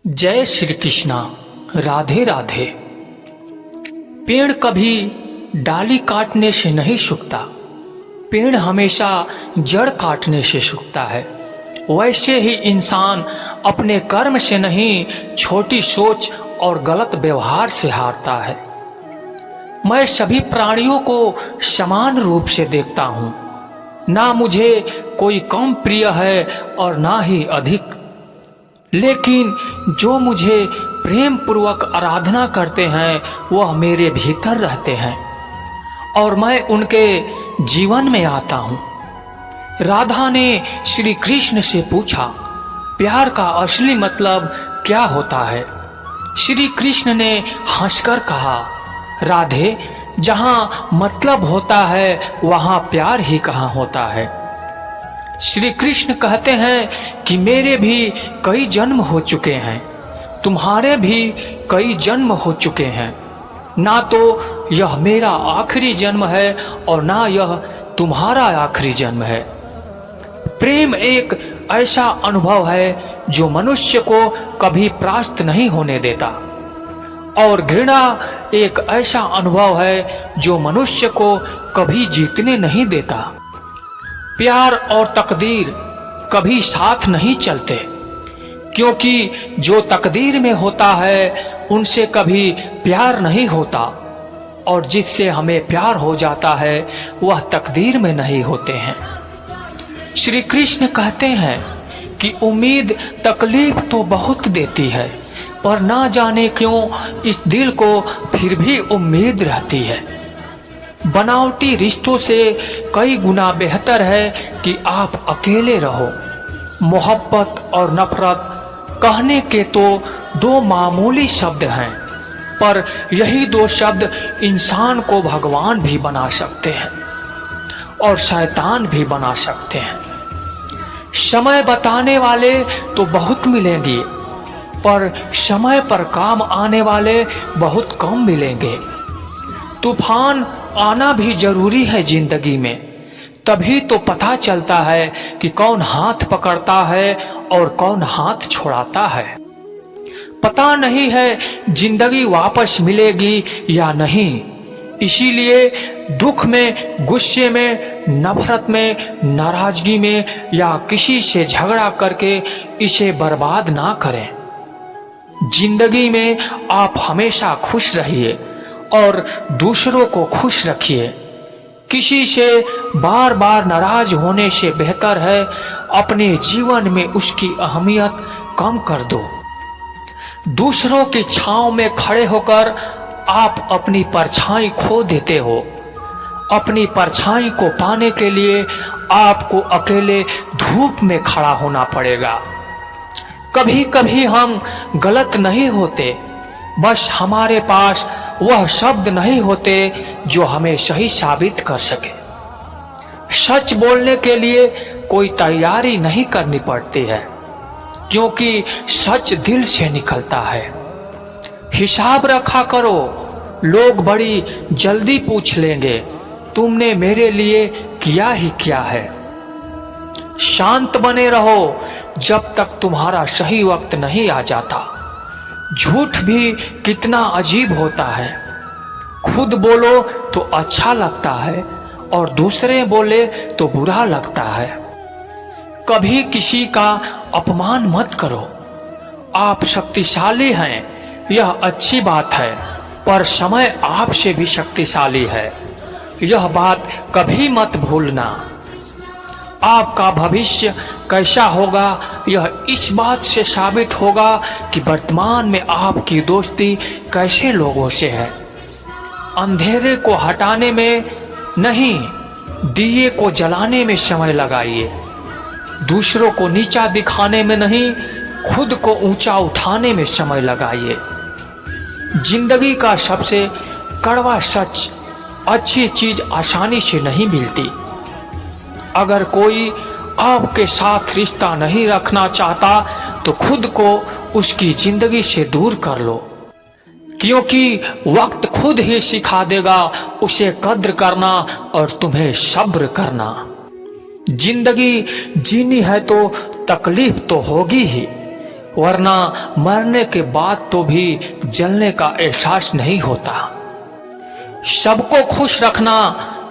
जय श्री कृष्णा। राधे राधे। पेड़ कभी डाली काटने से नहीं सूखता, पेड़ हमेशा जड़ काटने से सूखता है। वैसे ही इंसान अपने कर्म से नहीं, छोटी सोच और गलत व्यवहार से हारता है। मैं सभी प्राणियों को समान रूप से देखता हूँ, ना मुझे कोई कम प्रिय है और ना ही अधिक। लेकिन जो मुझे प्रेम पूर्वक आराधना करते हैं वह मेरे भीतर रहते हैं और मैं उनके जीवन में आता हूँ। राधा ने श्री कृष्ण से पूछा, प्यार का असली मतलब क्या होता है? श्री कृष्ण ने हंसकर कहा, राधे, जहाँ मतलब होता है वहाँ प्यार ही कहाँ होता है। श्री कृष्ण कहते हैं कि मेरे भी कई जन्म हो चुके हैं, तुम्हारे भी कई जन्म हो चुके हैं, ना तो यह मेरा आखिरी जन्म है और ना यह तुम्हारा आखिरी जन्म है। प्रेम एक ऐसा अनुभव है जो मनुष्य को कभी परास्त नहीं होने देता, और घृणा एक ऐसा अनुभव है जो मनुष्य को कभी जीतने नहीं देता। प्यार और तकदीर कभी साथ नहीं चलते, क्योंकि जो तकदीर में होता है उनसे कभी प्यार नहीं होता, और जिससे हमें प्यार हो जाता है वह तकदीर में नहीं होते हैं। श्री कृष्ण कहते हैं कि उम्मीद तकलीफ तो बहुत देती है, पर ना जाने क्यों इस दिल को फिर भी उम्मीद रहती है। बनावटी रिश्तों से कई गुना बेहतर है कि आप अकेले रहो। मोहब्बत और नफरत कहने के तो दो मामूली शब्द हैं, पर यही दो शब्द इंसान को भगवान भी बना सकते हैं और शैतान भी बना सकते हैं। समय बताने वाले तो बहुत मिलेंगे, पर समय पर काम आने वाले बहुत कम मिलेंगे। तूफान आना भी जरूरी है जिंदगी में, तभी तो पता चलता है कि कौन हाथ पकड़ता है और कौन हाथ छोड़ाता है। पता नहीं है जिंदगी वापस मिलेगी या नहीं, इसीलिए दुख में, गुस्से में, नफरत में, नाराजगी में या किसी से झगड़ा करके इसे बर्बाद ना करें। जिंदगी में आप हमेशा खुश रहिए और दूसरों को खुश रखिए। किसी से बार बार नाराज होने से बेहतर है अपने जीवन में उसकी अहमियत कम कर दो। दूसरों की छांव में खड़े होकर आप अपनी परछाई खो देते हो। अपनी परछाई को पाने के लिए आपको अकेले धूप में खड़ा होना पड़ेगा। कभी कभी हम गलत नहीं होते, बस हमारे पास वह शब्द नहीं होते जो हमें सही साबित कर सके। सच बोलने के लिए कोई तैयारी नहीं करनी पड़ती है, क्योंकि सच दिल से निकलता है। हिसाब रखा करो, लोग बड़ी जल्दी पूछ लेंगे तुमने मेरे लिए किया ही क्या है। शांत बने रहो जब तक तुम्हारा सही वक्त नहीं आ जाता। झूठ भी कितना अजीब होता है, खुद बोलो तो अच्छा लगता है और दूसरे बोले तो बुरा लगता है। कभी किसी का अपमान मत करो। आप शक्तिशाली हैं, यह अच्छी बात है, पर समय आपसे भी शक्तिशाली है, यह बात कभी मत भूलना। आपका भविष्य कैसा होगा यह इस बात से साबित होगा कि वर्तमान में आपकी दोस्ती कैसे लोगों से है। अंधेरे को हटाने में नहीं, दिए को जलाने में समय लगाइए। दूसरों को नीचा दिखाने में नहीं, खुद को ऊंचा उठाने में समय लगाइए। जिंदगी का सबसे कड़वा सच, अच्छी चीज आसानी से नहीं मिलती। अगर कोई आपके साथ रिश्ता नहीं रखना चाहता तो खुद को उसकी जिंदगी से दूर कर लो, क्योंकि वक्त खुद ही सिखा देगा उसे कद्र करना और तुम्हें सब्र करना। जिंदगी जीनी है तो तकलीफ तो होगी ही, वरना मरने के बाद तो भी जलने का एहसास नहीं होता। सबको खुश रखना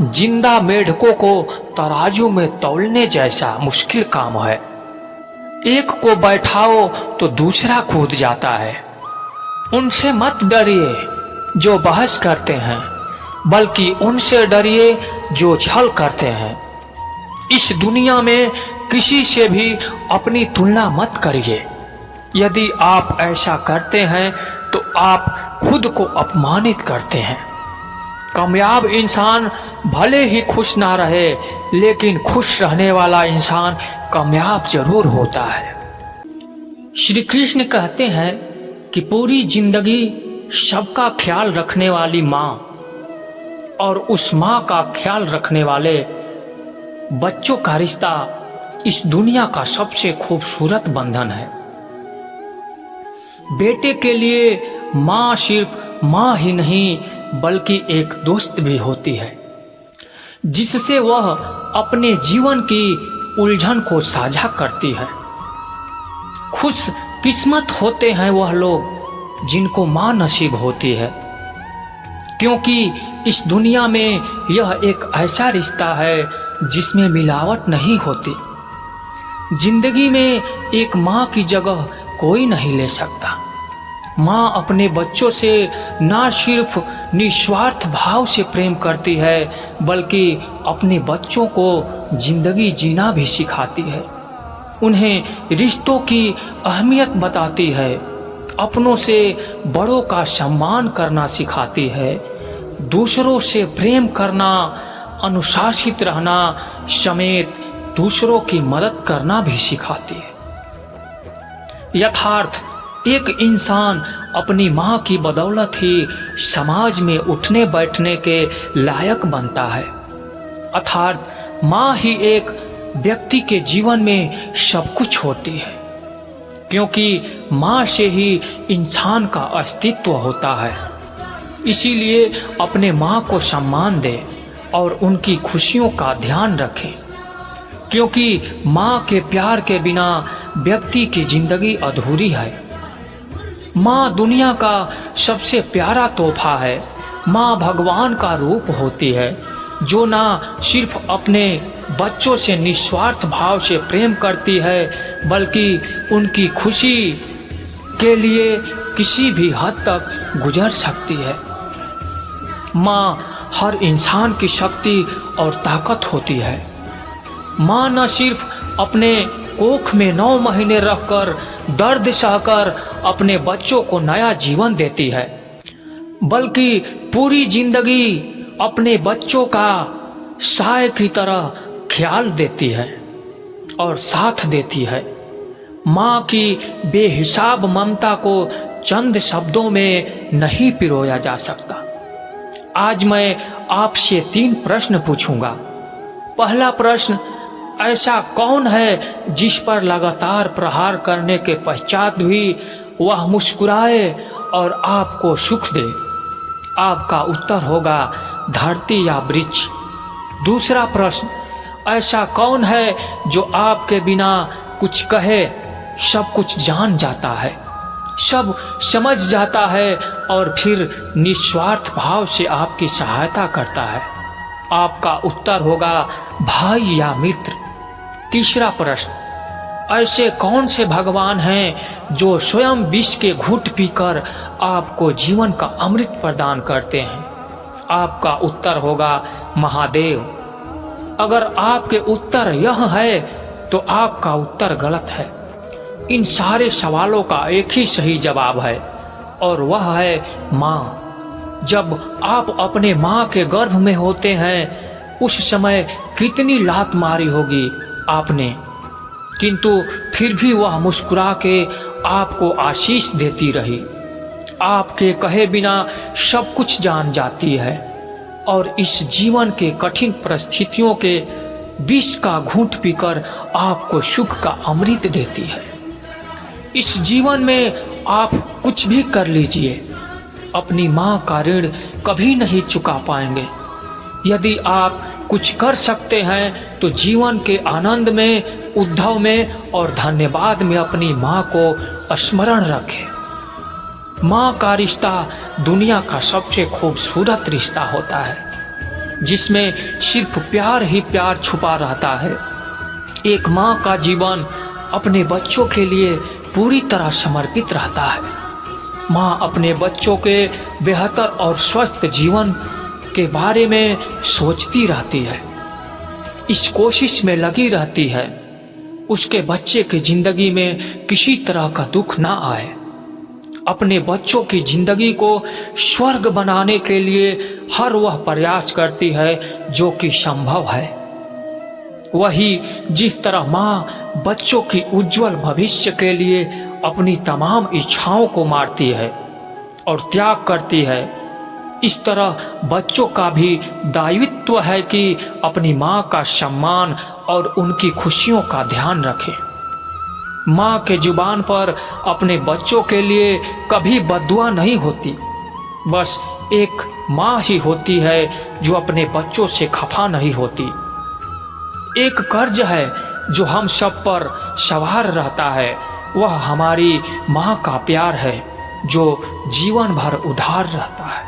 जिंदा मेढकों को तराजू में तौलने जैसा मुश्किल काम है। एक को बैठाओ तो दूसरा कूद जाता है। उनसे मत डरिए जो बहस करते हैं, बल्कि उनसे डरिए जो छल करते हैं। इस दुनिया में किसी से भी अपनी तुलना मत करिए। यदि आप ऐसा करते हैं तो आप खुद को अपमानित करते हैं। कामयाब इंसान भले ही खुश ना रहे, लेकिन खुश रहने वाला इंसान कामयाब जरूर होता है। श्री कृष्ण कहते हैं कि पूरी जिंदगी सबका ख्याल रखने वाली माँ और उस माँ का ख्याल रखने वाले बच्चों का रिश्ता इस दुनिया का सबसे खूबसूरत बंधन है। बेटे के लिए माँ सिर्फ माँ ही नहीं बल्कि एक दोस्त भी होती है, जिससे वह अपने जीवन की उलझन को साझा करती है। खुश किस्मत होते हैं वह लोग जिनको माँ नसीब होती है, क्योंकि इस दुनिया में यह एक ऐसा रिश्ता है जिसमें मिलावट नहीं होती। जिंदगी में एक माँ की जगह कोई नहीं ले सकता। माँ अपने बच्चों से ना सिर्फ निस्वार्थ भाव से प्रेम करती है, बल्कि अपने बच्चों को जिंदगी जीना भी सिखाती है। उन्हें रिश्तों की अहमियत बताती है, अपनों से बड़ों का सम्मान करना सिखाती है, दूसरों से प्रेम करना, अनुशासित रहना समेत दूसरों की मदद करना भी सिखाती है। यथार्थ एक इंसान अपनी माँ की बदौलत ही समाज में उठने बैठने के लायक बनता है। अर्थात माँ ही एक व्यक्ति के जीवन में सब कुछ होती है, क्योंकि माँ से ही इंसान का अस्तित्व होता है। इसीलिए अपने माँ को सम्मान दें और उनकी खुशियों का ध्यान रखें, क्योंकि माँ के प्यार के बिना व्यक्ति की जिंदगी अधूरी है। माँ दुनिया का सबसे प्यारा तोहफा है। माँ भगवान का रूप होती है, जो ना सिर्फ अपने बच्चों से निस्वार्थ भाव से प्रेम करती है, बल्कि उनकी खुशी के लिए किसी भी हद तक गुजर सकती है। माँ हर इंसान की शक्ति और ताकत होती है। माँ न सिर्फ अपने कोख में 9 महीने रहकर दर्द सहकर अपने बच्चों को नया जीवन देती है, बल्कि पूरी जिंदगी अपने बच्चों का साय की तरह ख्याल देती है और साथ देती है। माँ की बेहिसाब ममता को चंद शब्दों में नहीं पिरोया जा सकता। आज मैं आपसे 3 प्रश्न पूछूंगा। पहला प्रश्न, ऐसा कौन है जिस पर लगातार प्रहार करने के पश्चात भी वह मुस्कुराए और आपको सुख दे? आपका उत्तर होगा धरती या वृक्ष। दूसरा प्रश्न, ऐसा कौन है जो आपके बिना कुछ कहे सब कुछ जान जाता है, सब समझ जाता है और फिर निस्वार्थ भाव से आपकी सहायता करता है? आपका उत्तर होगा भाई या मित्र। तीसरा प्रश्न, ऐसे कौन से भगवान हैं जो स्वयं विष के घूंट पीकर आपको जीवन का अमृत प्रदान करते हैं? आपका उत्तर होगा महादेव। अगर आपके उत्तर यह है तो आपका उत्तर गलत है। इन सारे सवालों का एक ही सही जवाब है, और वह है माँ। जब आप अपने माँ के गर्भ में होते हैं उस समय कितनी लात मारी होगी आपने, किंतु फिर भी वह मुस्कुरा के आपको आशीष देती रही। आपके कहे बिना सब कुछ जान जाती है और इस जीवन के कठिन परिस्थितियों के विष का घूंट पीकर आपको सुख का अमृत देती है। इस जीवन में आप कुछ भी कर लीजिए, अपनी माँ का ऋण कभी नहीं चुका पाएंगे। यदि आप कुछ कर सकते हैं तो जीवन के आनंद में उद्धव में और धन्यवाद में अपनी माँ को स्मरण रखें। माँ का रिश्ता दुनिया का सबसे खूबसूरत रिश्ता होता है, जिसमें सिर्फ प्यार ही प्यार छुपा रहता है। एक माँ का जीवन अपने बच्चों के लिए पूरी तरह समर्पित रहता है। माँ अपने बच्चों के बेहतर और स्वस्थ जीवन के बारे में सोचती रहती है, इस कोशिश में लगी रहती है उसके बच्चे की जिंदगी में किसी तरह का दुख ना आए। अपने बच्चों की जिंदगी को स्वर्ग बनाने के लिए हर वह प्रयास करती है जो कि संभव है। वही जिस तरह माँ बच्चों की उज्जवल भविष्य के लिए अपनी तमाम इच्छाओं को मारती है और त्याग करती है, इस तरह बच्चों का भी दायित्व है कि अपनी माँ का सम्मान और उनकी खुशियों का ध्यान रखें। माँ के जुबान पर अपने बच्चों के लिए कभी बद्दुआ नहीं होती, बस एक माँ ही होती है जो अपने बच्चों से खफा नहीं होती। एक कर्ज है जो हम सब पर सवार रहता है, वह हमारी माँ का प्यार है जो जीवन भर उधार रहता है।